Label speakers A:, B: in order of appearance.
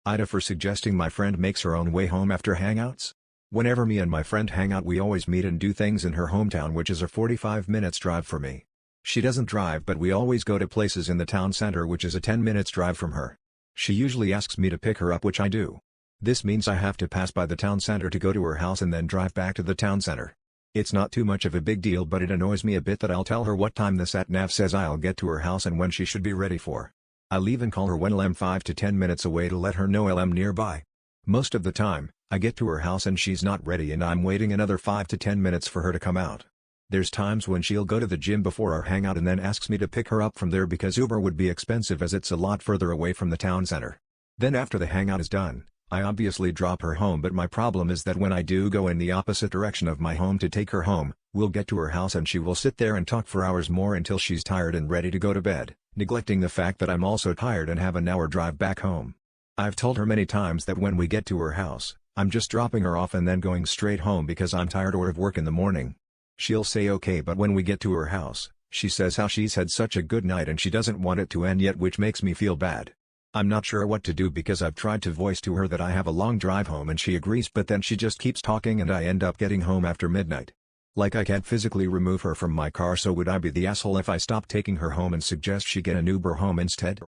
A: Ida for suggesting my friend makes her own way home after hangouts. Whenever me and my friend hang out we always meet and do things in her hometown, which is a 45 minutes drive for me. She doesn't drive, but we always go to places in the town center, which is a 10 minutes drive from her. She usually asks me to pick her up, which I do. This means I have to pass by the town center to go to her house and then drive back to the town center. It's not too much of a big deal, but it annoys me a bit that I'll tell her what time the sat-nav says I'll get to her house and when she should be ready for. I'll even call her when I'm 5 to 10 minutes away to let her know I'm nearby. Most of the time, I get to her house and she's not ready and I'm waiting another 5 to 10 minutes for her to come out. There's times when she'll go to the gym before our hangout and then asks me to pick her up from there because Uber would be expensive as it's a lot further away from the town center. Then after the hangout is done, I obviously drop her home, but my problem is that when I do go in the opposite direction of my home to take her home, we'll get to her house and she will sit there and talk for hours more until she's tired and ready to go to bed, neglecting the fact that I'm also tired and have an hour drive back home. I've told her many times that when we get to her house, I'm just dropping her off and then going straight home because I'm tired or have work in the morning. She'll say okay, but when we get to her house, she says how she's had such a good night and she doesn't want it to end yet, which makes me feel bad. I'm not sure what to do because I've tried to voice to her that I have a long drive home and she agrees, but then she just keeps talking and I end up getting home after midnight. Like I can't physically remove her from my car, so would I be the asshole if I stop taking her home and suggest she get an Uber home instead?